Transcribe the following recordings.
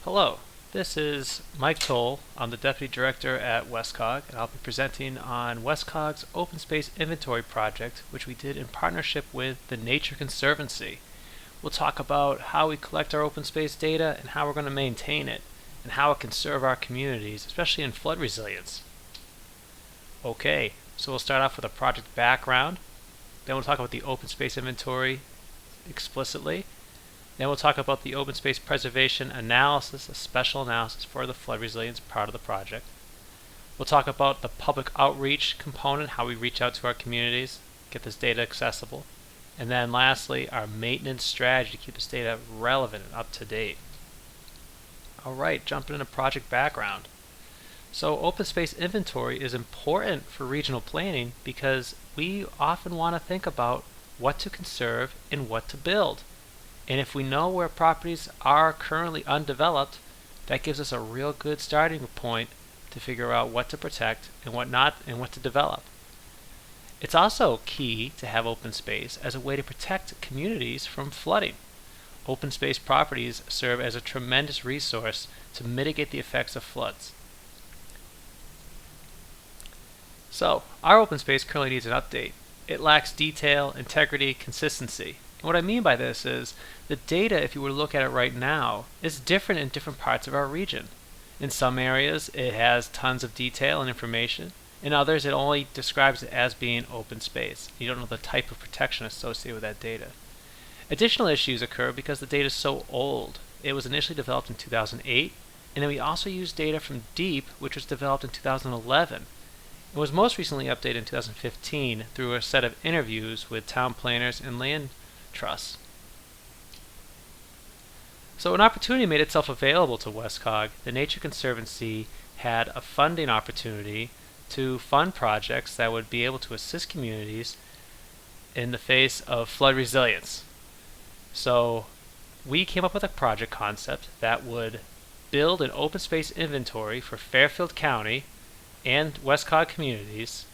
Hello, this is Mike Toll. I'm the Deputy Director at WestCOG, and I'll be presenting on WestCOG's Open Space Inventory project, which we did in partnership with the Nature Conservancy. We'll talk about how we collect our open space data and how we're going to maintain it, and how it can serve our communities, especially in flood resilience. Okay, so we'll start off with a project background. Then we'll talk about the open space inventory explicitly. Then we'll talk about the open space preservation analysis, a special analysis for the flood resilience part of the project. We'll talk about the public outreach component, how we reach out to our communities, get this data accessible. And then lastly, our maintenance strategy to keep this data relevant and up to date. Alright, jumping into project background. So open space inventory is important for regional planning because we often want to think about what to conserve and what to build. And if we know where properties are currently undeveloped, that gives us a real good starting point to figure out what to protect and what not, and what to develop. It's also key to have open space as a way to protect communities from flooding. Open space properties serve as a tremendous resource to mitigate the effects of floods. So, our open space currently needs an update. It lacks detail, integrity, consistency. And what I mean by this is the data, if you were to look at it right now, is different in different parts of our region. In some areas, it has tons of detail and information. In others, it only describes it as being open space. You don't know the type of protection associated with that data. Additional issues occur because the data is so old. It was initially developed in 2008, and then we also use data from DEEP, which was developed in 2011. It was most recently updated in 2015 through a set of interviews with town planners and land trusts. So an opportunity made itself available to WestCOG. The Nature Conservancy had a funding opportunity to fund projects that would be able to assist communities in the face of flood resilience. So we came up with a project concept that would build an open space inventory for Fairfield County and WestCOG communities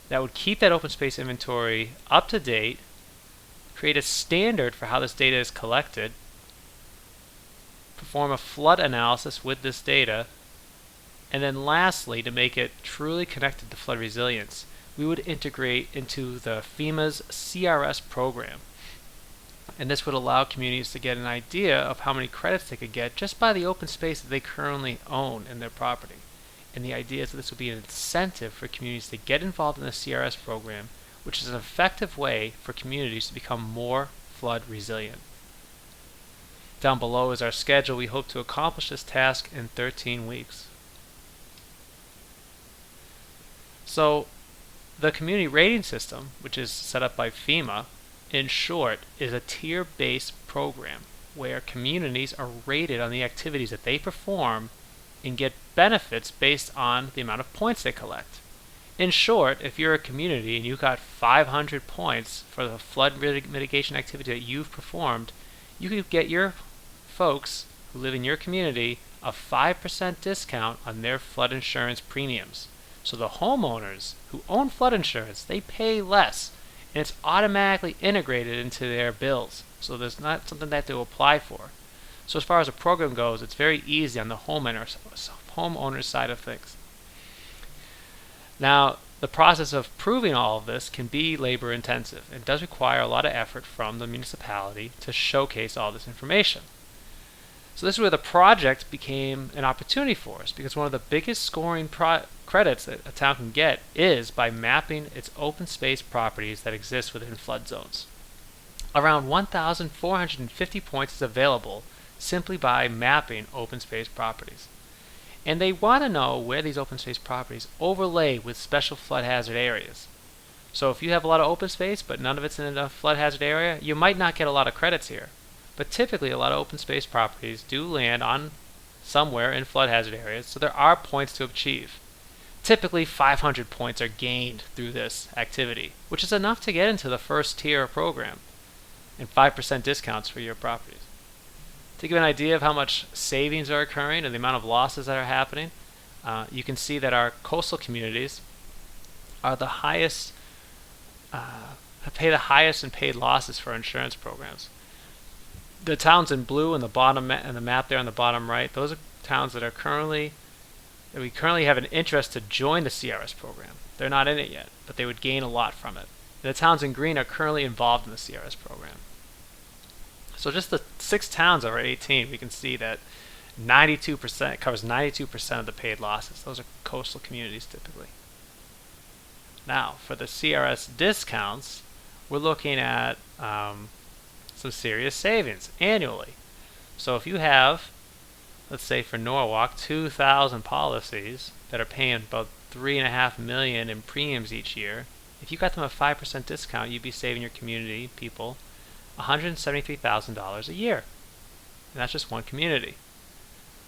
that would keep that open space inventory up to date, create a standard for how this data is collected, perform a flood analysis with this data, and then lastly, to make it truly connected to flood resilience, we would integrate into the FEMA's CRS program. And this would allow communities to get an idea of how many credits they could get just by the open space that they currently own in their property. And the idea is that this would be an incentive for communities to get involved in the CRS program, which is an effective way for communities to become more flood resilient. Down below is our schedule. We hope to accomplish this task in 13 weeks. So the community rating system, which is set up by FEMA, in short, is a tier-based program where communities are rated on the activities that they perform and get benefits based on the amount of points they collect. In short, if you're a community and you got 500 points for the flood mitigation activity that you've performed, you could get your folks who live in your community a 5% discount on their flood insurance premiums. So the homeowners who own flood insurance, they pay less, and it's automatically integrated into their bills. So there's not something they have to apply for. So as far as the program goes, it's very easy on the homeowner side of things. Now, the process of proving all of this can be labor intensive. It does require a lot of effort from the municipality to showcase all this information. So this is where the project became an opportunity for us, because one of the biggest scoring credits that a town can get is by mapping its open space properties that exist within flood zones. Around 1,450 points is available simply by mapping open space properties. And they want to know where these open space properties overlay with special flood hazard areas. So if you have a lot of open space but none of it's in a flood hazard area, you might not get a lot of credits here. But typically a lot of open space properties do land on somewhere in flood hazard areas, so there are points to achieve. Typically 500 points are gained through this activity, which is enough to get into the first tier program, and 5% discounts for your properties. To give an idea of how much savings are occurring and the amount of losses that are happening, you can see that our coastal communities are the highest, pay the highest in paid losses for insurance programs. The towns in blue in the bottom and the map there on the bottom right, those are towns that we currently have an interest to join the CRS program. They're not in it yet, but they would gain a lot from it. The towns in green are currently involved in the CRS program. So just the 6 towns over 18, we can see that 92% covers 92% of the paid losses. Those are coastal communities typically. Now, for the CRS discounts, we're looking at some serious savings annually. So if you have, let's say for Norwalk, 2,000 policies that are paying about $3.5 million in premiums each year, if you got them a 5% discount, you'd be saving your community people $173,000 a year. And that's just one community.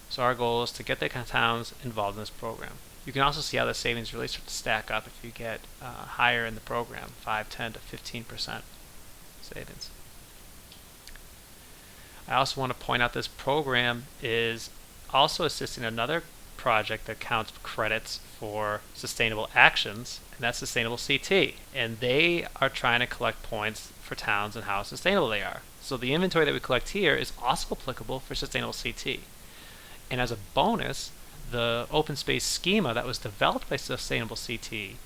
So our goal is to get the towns involved in this program. You can also see how the savings really start to stack up if you get higher in the program, 5, 10 to 15% savings. I also want to point out this program is also assisting another project that counts credits for sustainable actions, and that's Sustainable CT. And they are trying to collect points for towns and how sustainable they are. So the inventory that we collect here is also applicable for Sustainable CT. And as a bonus, the open space schema that was developed by Sustainable CT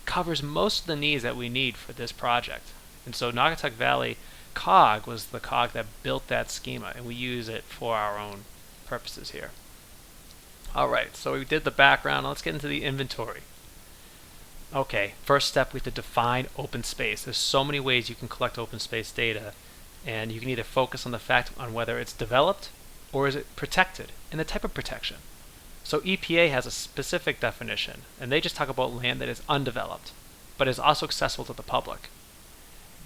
covers most of the needs that we need for this project. And so Naugatuck Valley COG was the COG that built that schema, and we use it for our own purposes here. Alright, so we did the background. Let's get into the inventory. Okay, first step, we have to define open space. There's so many ways you can collect open space data, and you can either focus on the fact on whether it's developed or is it protected, and the type of protection. So EPA has a specific definition, and they just talk about land that is undeveloped, but is also accessible to the public.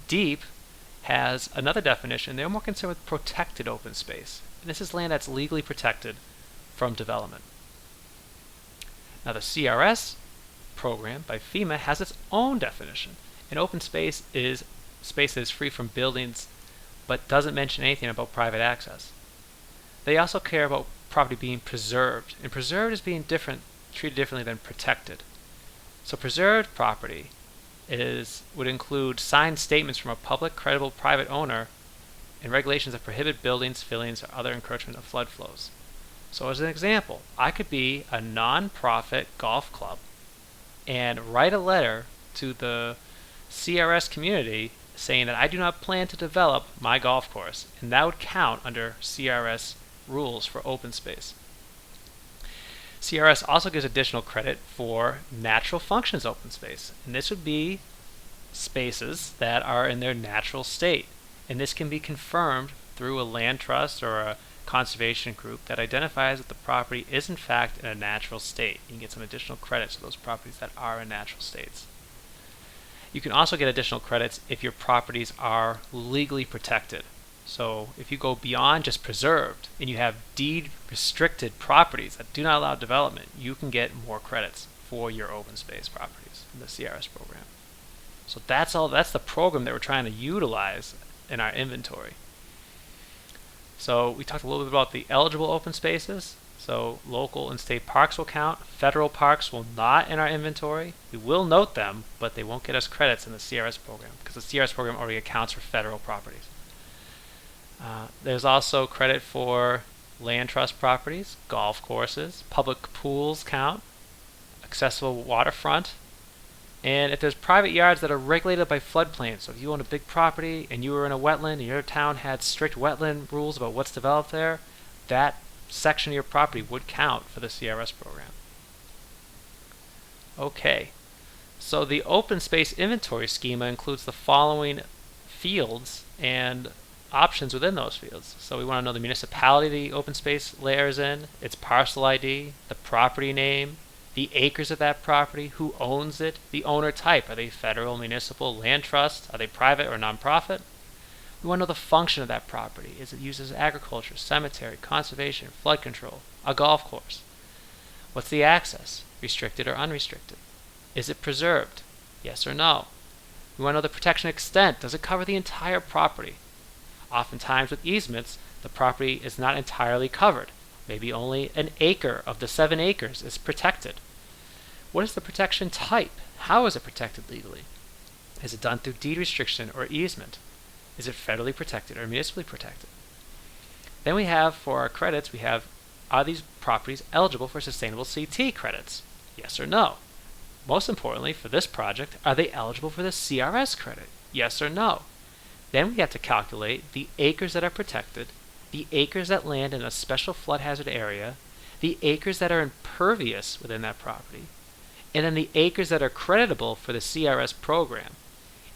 DEEP has another definition. They're more concerned with protected open space, and this is land that's legally protected from development. Now the CRS program by FEMA has its own definition. An open space is space that is free from buildings but doesn't mention anything about private access. They also care about property being preserved, and preserved is being treated differently than protected. So preserved property would include signed statements from a public, credible private owner and regulations that prohibit buildings, fillings, or other encroachment of flood flows. So as an example, I could be a non-profit golf club and write a letter to the CRS community saying that I do not plan to develop my golf course, and that would count under CRS rules for open space. CRS also gives additional credit for natural functions open space, and this would be spaces that are in their natural state, and this can be confirmed through a land trust or a conservation group that identifies that the property is in fact in a natural state. You can get some additional credits for those properties that are in natural states. You can also get additional credits if your properties are legally protected. So if you go beyond just preserved and you have deed restricted properties that do not allow development, you can get more credits for your open space properties in the CRS program. So that's the program that we're trying to utilize in our inventory. So we talked a little bit about the eligible open spaces. So local and state parks will count. Federal parks will not in our inventory. We will note them, but they won't get us credits in the CRS program because the CRS program already accounts for federal properties. There's also credit for land trust properties, golf courses, public pools count, accessible waterfront, and if there's private yards that are regulated by floodplains. So if you own a big property and you were in a wetland and your town had strict wetland rules about what's developed there, that section of your property would count for the CRS program. Okay, so the open space inventory schema includes the following fields and options within those fields. So we want to know the municipality the open space layer is in, its parcel ID, the property name, the acres of that property, who owns it, the owner type. Are they federal, municipal, land trust? Are they private or nonprofit? We want to know the function of that property. Is it used as agriculture, cemetery, conservation, flood control, a golf course? What's the access? Restricted or unrestricted? Is it preserved? Yes or no? We want to know the protection extent. Does it cover the entire property? Oftentimes with easements, the property is not entirely covered. Maybe only an acre of the 7 acres is protected. What is the protection type? How is it protected legally? Is it done through deed restriction or easement? Is it federally protected or municipally protected? Then we have, for our credits, we have, are these properties eligible for sustainable CT credits? Yes or no? Most importantly, for this project, are they eligible for the CRS credit? Yes or no? Then we have to calculate the acres that are protected, the acres that land in a special flood hazard area, the acres that are impervious within that property, and then the acres that are creditable for the CRS program.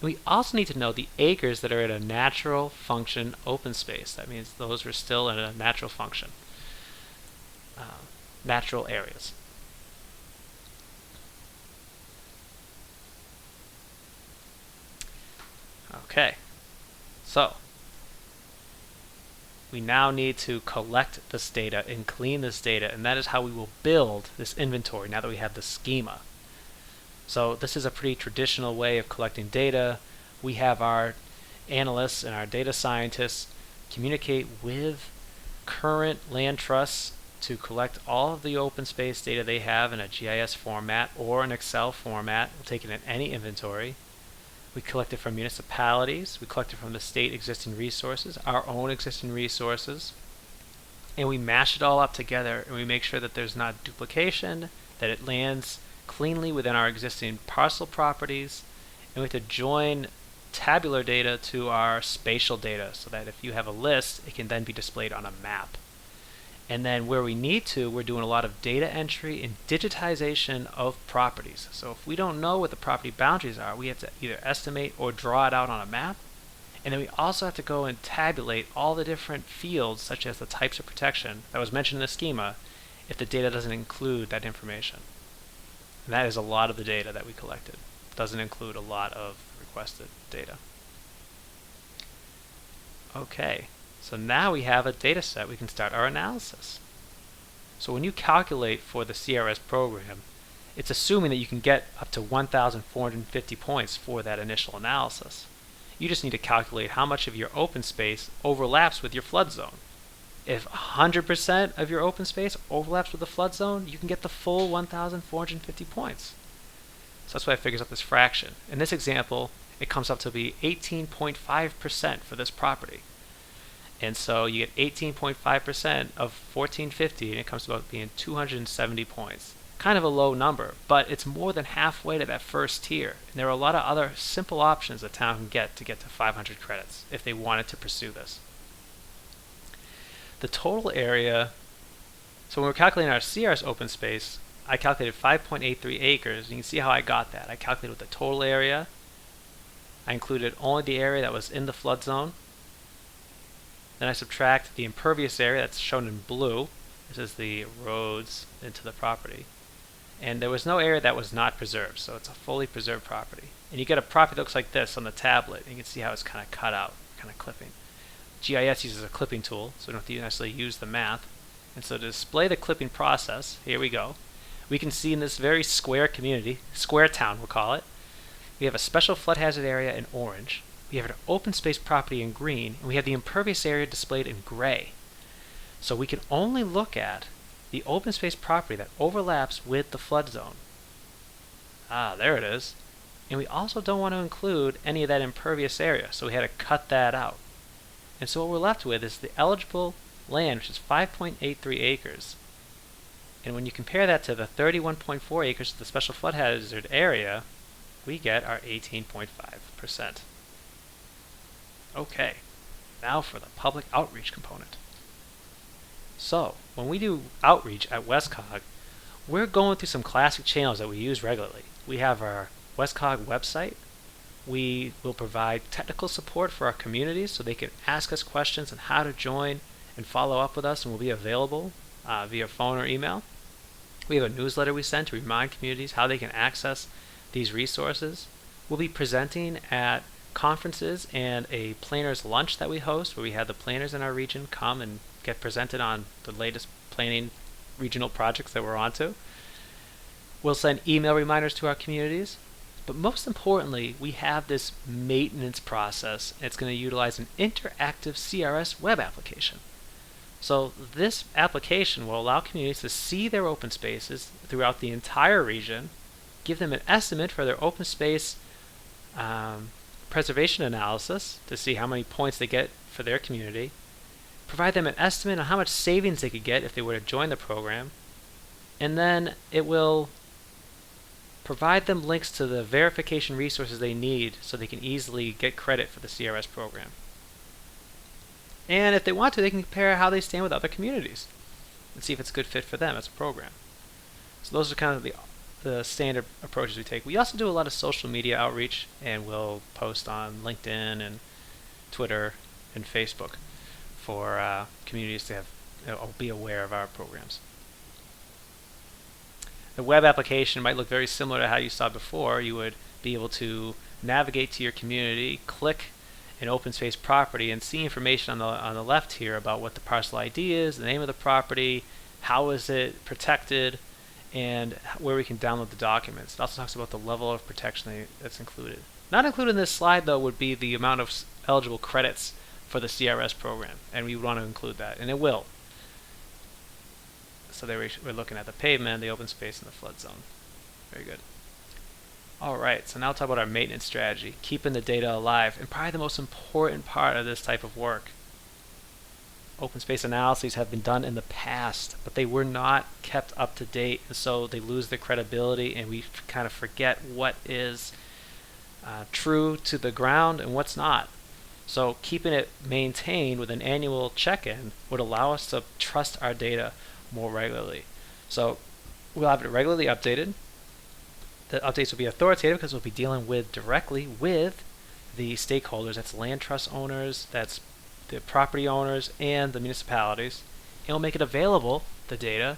And we also need to know the acres that are in a natural function open space. That means those are still in a natural function, natural areas. Okay, so we now need to collect this data and clean this data, and that is how we will build this inventory now that we have the schema. So this is a pretty traditional way of collecting data. We have our analysts and our data scientists communicate with current land trusts to collect all of the open space data they have in a GIS format or an Excel format. We'll take it in any inventory. We collect it from municipalities. We collect it from the state existing resources, our own existing resources, and we mash it all up together, and we make sure that there's not duplication, that it lands cleanly within our existing parcel properties, and we have to join tabular data to our spatial data so that if you have a list, it can then be displayed on a map. And then where we need to, we're doing a lot of data entry and digitization of properties. So if we don't know what the property boundaries are, we have to either estimate or draw it out on a map. And then we also have to go and tabulate all the different fields, such as the types of protection that was mentioned in the schema, if the data doesn't include that information. And that is a lot of the data that we collected. It doesn't include a lot of requested data. Okay, so now we have a data set. We can start our analysis. So when you calculate for the CRS program, it's assuming that you can get up to 1,450 points for that initial analysis. You just need to calculate how much of your open space overlaps with your flood zone. If 100% of your open space overlaps with the flood zone, you can get the full 1,450 points. So that's why it figures out this fraction. In this example, it comes up to be 18.5% for this property. And so you get 18.5% of 1450, and it comes to about being 270 points. Kind of a low number, but it's more than halfway to that first tier. And there are a lot of other simple options a town can get to 500 credits if they wanted to pursue this. The total area, so when we're calculating our CRS open space, I calculated 5.83 acres. And you can see how I got that. I calculated with the total area. I included only the area that was in the flood zone. Then I subtract the impervious area that's shown in blue. This is the roads into the property. And there was no area that was not preserved, so it's a fully preserved property. And you get a property that looks like this on the tablet. And you can see how it's kind of cut out, kind of clipping. GIS uses a clipping tool, so we don't have to necessarily use the math. And so to display the clipping process, here we go. We can see in this very square community, square town we'll call it, we have a special flood hazard area in orange. We have an open space property in green, and we have the impervious area displayed in gray. So we can only look at the open space property that overlaps with the flood zone. Ah, there it is. And we also don't want to include any of that impervious area, so we had to cut that out. And so what we're left with is the eligible land, which is 5.83 acres. And when you compare that to the 31.4 acres of the special flood hazard area, we get our 18.5%. Okay, now for the public outreach component. So, when we do outreach at WestCOG, we're going through some classic channels that we use regularly. We have our WestCOG website. We will provide technical support for our communities so they can ask us questions on how to join and follow up with us, and we'll be available via phone or email. We have a newsletter we send to remind communities how they can access these resources. We'll be presenting at conferences and a planners lunch that we host, where we have the planners in our region come and get presented on the latest planning regional projects that we're onto. We'll send email reminders to our communities. But most importantly, we have this maintenance process. It's going to utilize an interactive CRS web application. So this application will allow communities to see their open spaces throughout the entire region, give them an estimate for their open space preservation analysis to see how many points they get for their community, provide them an estimate on how much savings they could get if they were to join the program, and then it will provide them links to the verification resources they need so they can easily get credit for the CRS program. And if they want to, they can compare how they stand with other communities and see if it's a good fit for them as a program. So those are kind of the standard approaches we take. We also do a lot of social media outreach, and we'll post on LinkedIn and Twitter and Facebook for communities to have be aware of our programs. The web application might look very similar to how you saw before. You would be able to navigate to your community, click an open space property, and see information on the left here about what the parcel ID is, the name of the property, how is it protected, and where we can download the documents. It also talks about the level of protection that's included. Not included in this slide, though, would be the amount of eligible credits for the CRS program, and we want to include that, and it will. So there we're looking at the pavement, the open space, and the flood zone. Very good. Alright, so now we'll talk about our maintenance strategy, keeping the data alive, and probably the most important part of this type of work. Open space analyses have been done in the past, but they were not kept up to date, and so they lose their credibility, and we kind of forget what is true to the ground and what's not. So keeping it maintained with an annual check-in would allow us to trust our data more regularly. So we'll have it regularly updated. The updates will be authoritative because we'll be dealing directly with the stakeholders. That's land trust owners, that's the property owners, and the municipalities. And we'll make it available, the data,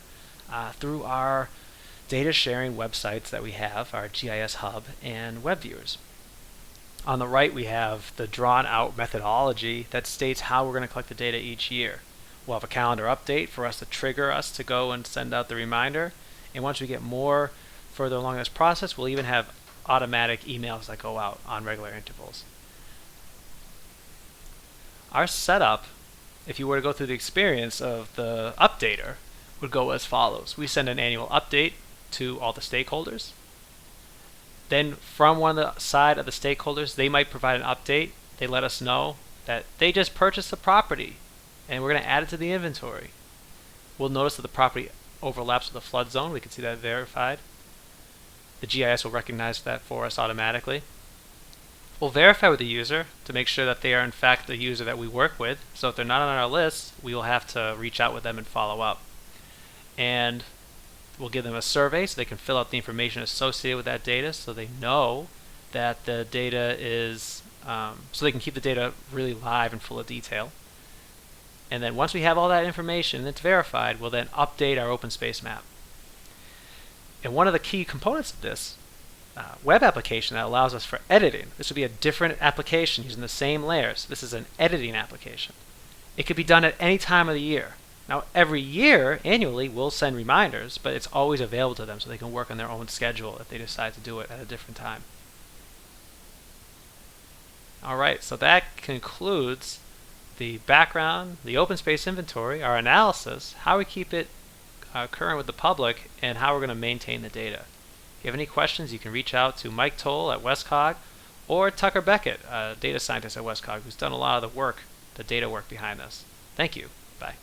through our data sharing websites that we have, our GIS hub and web viewers. On the right, we have the drawn out methodology that states how we're going to collect the data each year. We'll have a calendar update for us to trigger us to go and send out the reminder. And once we get more further along this process, we'll even have automatic emails that go out on regular intervals. Our setup, if you were to go through the experience of the updater, would go as follows. We send an annual update to all the stakeholders. Then from one of the side of the stakeholders, they might provide an update. They let us know that they just purchased the property and we're going to add it to the inventory. We'll notice that the property overlaps with the flood zone. We can see that verified. The GIS will recognize that for us automatically. We'll verify with the user to make sure that they are in fact the user that we work with. So if they're not on our list, we will have to reach out with them and follow up. And we'll give them a survey so they can fill out the information associated with that data so they know that the data is, so they can keep the data really live and full of detail. And then once we have all that information and it's verified, we'll then update our open space map. And one of the key components of this web application that allows us for editing, this would be a different application using the same layers. This is an editing application. It could be done at any time of the year. Now every year, annually, we'll send reminders, but it's always available to them so they can work on their own schedule if they decide to do it at a different time. Alright, so that concludes the background, the open space inventory, our analysis, how we keep it current with the public, and how we're going to maintain the data. If you have any questions, you can reach out to Mike Toll at WestCOG or Tucker Beckett, a data scientist at WestCOG, who's done a lot of the work, the data work behind this. Thank you. Bye.